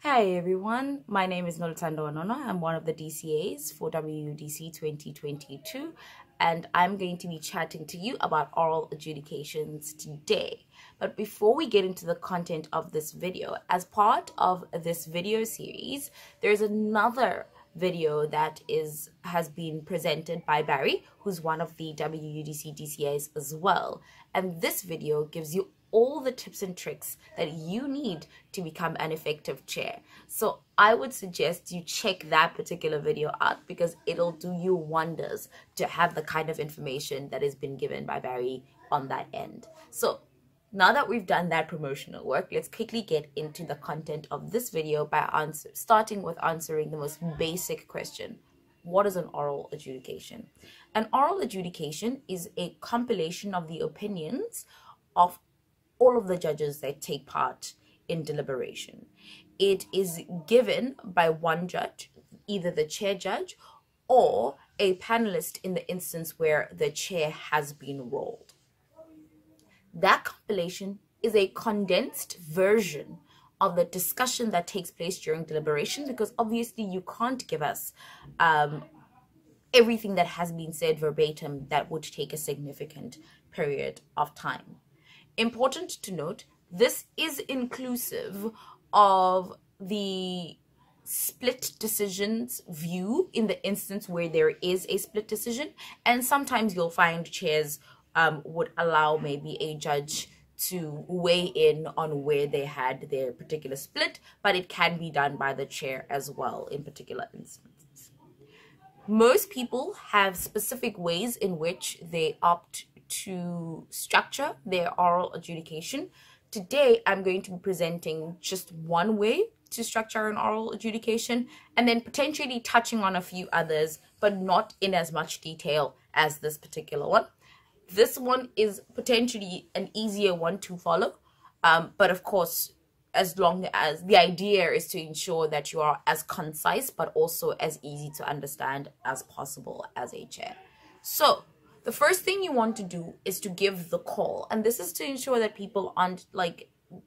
Hi everyone, my name is Noluthando Honono. I'm one of the DCAs for WUDC 2022 and I'm going to be chatting to you about oral adjudications today. But before we get into the content of this video, as part of this video series, there's another video that has been presented by Barrie, who's one of the WUDC DCAs as well. And this video gives you all the tips and tricks that you need to become an effective chair. So I would suggest you check that particular video out because it'll do you wonders to have the kind of information that has been given by Barrie on that end. So now that we've done that promotional work, let's quickly get into the content of this video by starting with answering the most basic question. What is an oral adjudication? An oral adjudication is a compilation of the opinions of all of the judges that take part in deliberation. It is given by one judge, either the chair judge or a panelist in the instance where the chair has been rolled. That compilation is a condensed version of the discussion that takes place during deliberation, because obviously you can't give us everything that has been said verbatim. That would take a significant period of time. Important to note, this is inclusive of the split decisions view in the instance where there is a split decision, and sometimes you'll find chairs would allow maybe a judge to weigh in on where they had their particular split, but it can be done by the chair as well in particular instances. Most people have specific ways in which they opt to structure their oral adjudication. Today, I'm going to be presenting just one way to structure an oral adjudication and then potentially touching on a few others, but not in as much detail as this particular one. This one is potentially an easier one to follow, but of course, as long as the idea is to ensure that you are as concise but also as easy to understand as possible as a chair. So the first thing you want to do is to give the call, and this is to ensure that people aren't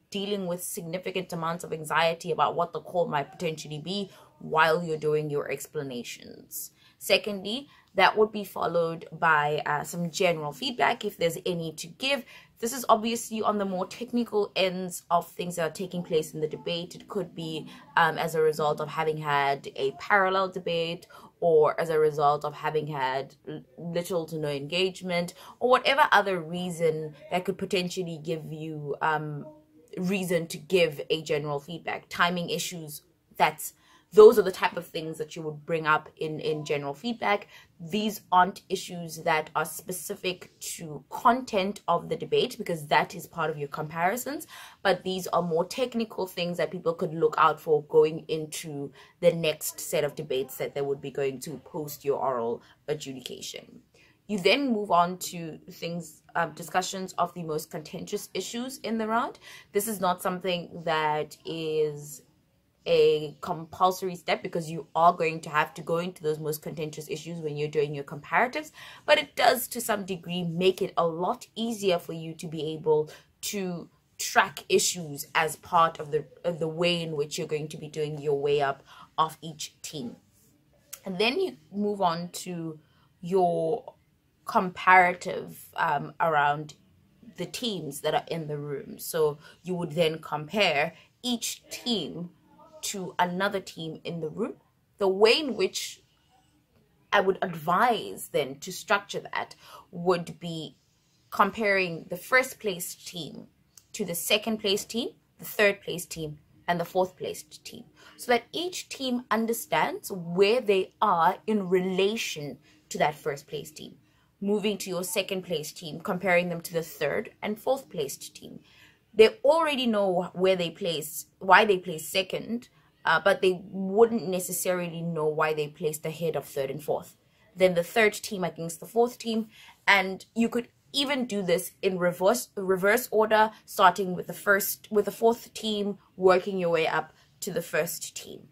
dealing with significant amounts of anxiety about what the call might potentially be while you're doing your explanations. Secondly, that would be followed by some general feedback if there's any to give. This is obviously on the more technical ends of things that are taking place in the debate. It could be as a result of having had a parallel debate, or as a result of having had little to no engagement, or whatever other reason that could potentially give you reason to give a general feedback. Timing issues, those are the type of things that you would bring up in general feedback. These aren't issues that are specific to content of the debate, because that is part of your comparisons, but these are more technical things that people could look out for going into the next set of debates that they would be going to post your oral adjudication. You then move on to discussions of the most contentious issues in the round. This is not something that is a compulsory step, because you are going to have to go into those most contentious issues when you're doing your comparatives, but it does to some degree make it a lot easier for you to be able to track issues as part of the way in which you're going to be doing your weigh up of each team. And then you move on to your comparative around the teams that are in the room. So you would then compare each team to another team in the room. The way in which I would advise then to structure that would be comparing the first place team to the second place team, the third place team, and the fourth place team, so that each team understands where they are in relation to that first place team. Moving to your second place team, comparing them to the third and fourth placed team. They already know where they place, why they place second, but they wouldn't necessarily know why they placed ahead of third and fourth. Then the third team against the fourth team, and you could even do this in reverse order, starting with the fourth team, working your way up to the first team.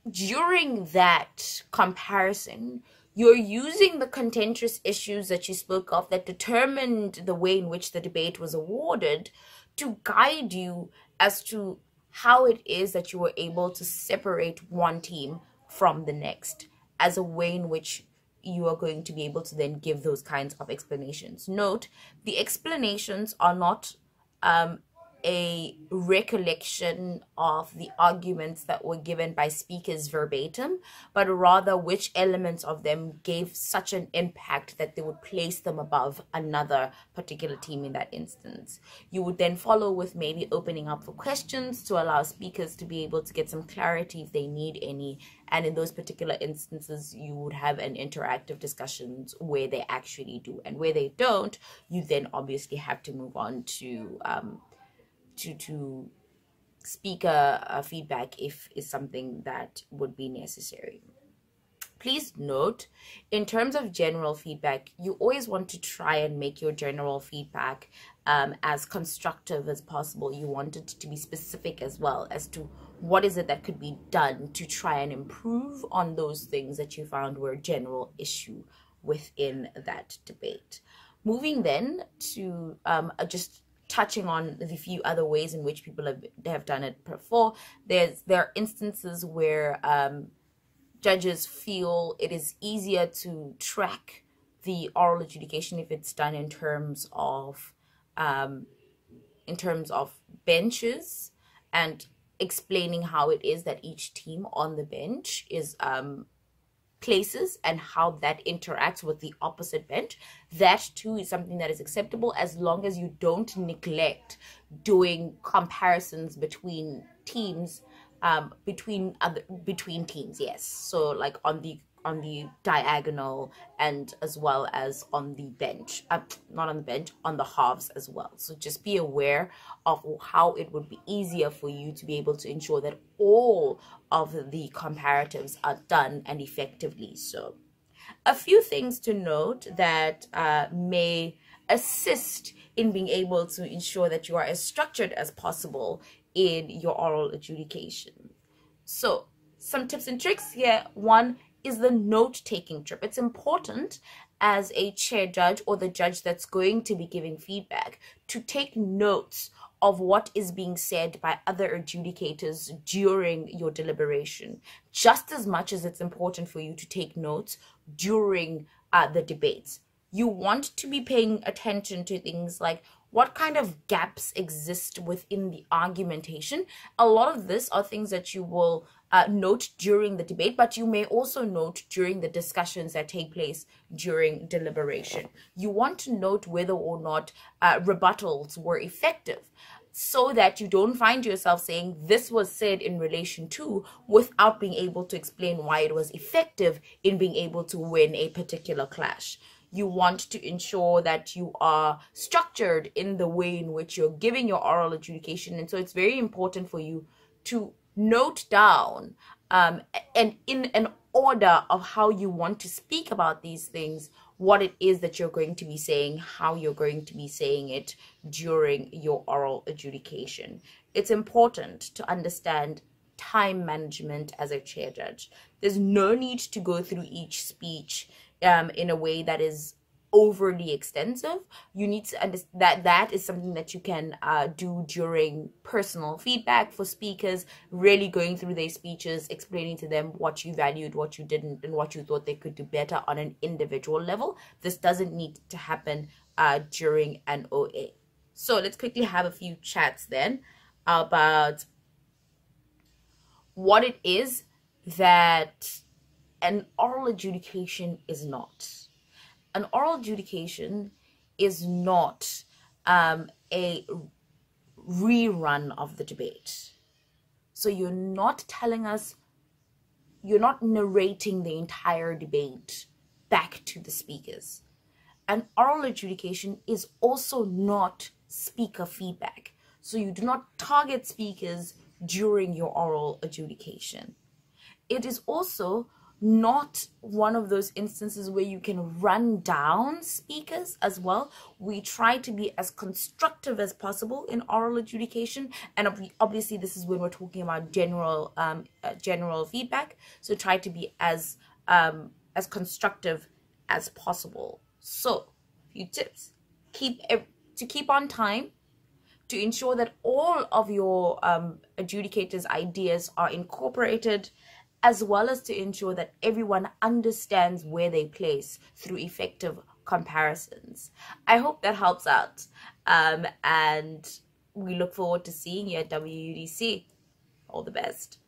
During that comparison, you're using the contentious issues that you spoke of that determined the way in which the debate was awarded to guide you as to how it is that you were able to separate one team from the next, as a way in which you are going to be able to then give those kinds of explanations. Note, the explanations are not a recollection of the arguments that were given by speakers verbatim, but rather which elements of them gave such an impact that they would place them above another particular team in that instance. You would then follow with maybe opening up for questions to allow speakers to be able to get some clarity if they need any, and in those particular instances you would have an interactive discussions where they actually do, and where they don't, you then obviously have to move on to speaker feedback if is something that would be necessary. Please note, in terms of general feedback, you always want to try and make your general feedback as constructive as possible. You want it to be specific as well as to what is it that could be done to try and improve on those things that you found were a general issue within that debate. Moving then to just touching on the few other ways in which people have done it before. There are instances where judges feel it is easier to track the oral adjudication if it's done in terms of benches, and explaining how it is that each team on the bench is places and how that interacts with the opposite bench. That too is something that is acceptable, as long as you don't neglect doing comparisons between teams, between teams. Yes, so like on the diagonal, and as well as on the bench, not on the bench, on the halves as well. So just be aware of how it would be easier for you to be able to ensure that all of the comparatives are done and effectively so. A few things to note that may assist in being able to ensure that you are as structured as possible in your oral adjudication. So some tips and tricks here. One is the note-taking trip. It's important as a chair judge or the judge that's going to be giving feedback to take notes of what is being said by other adjudicators during your deliberation, just as much as it's important for you to take notes during the debates. You want to be paying attention to things like what kind of gaps exist within the argumentation. A lot of this are things that you will note during the debate, but you may also note during the discussions that take place during deliberation. You want to note whether or not rebuttals were effective, so that you don't find yourself saying this was said in relation to without being able to explain why it was effective in being able to win a particular clash. You want to ensure that you are structured in the way in which you're giving your oral adjudication. And so it's very important for you to note down and in an order of how you want to speak about these things, what it is that you're going to be saying, how you're going to be saying it during your oral adjudication. It's important to understand time management as a chair judge. There's no need to go through each speech in a way that is overly extensive. You need to understand that is something that you can do during personal feedback for speakers, really going through their speeches, explaining to them what you valued, what you didn't, and what you thought they could do better on an individual level. This doesn't need to happen during an OA. So let's quickly have a few chats then about what it is that an oral adjudication is not. An oral adjudication is not a rerun of the debate. So you're not telling us, you're not narrating the entire debate back to the speakers. An oral adjudication is also not speaker feedback. So you do not target speakers during your oral adjudication. It is also not one of those instances where you can run down speakers as well. We try to be as constructive as possible in oral adjudication, and obviously this is when we're talking about general feedback. So try to be as constructive as possible. So, a few tips: to keep on time, to ensure that all of your adjudicators' ideas are incorporated, as well as to ensure that everyone understands where they place through effective comparisons. I hope that helps out, and we look forward to seeing you at WUDC. All the best.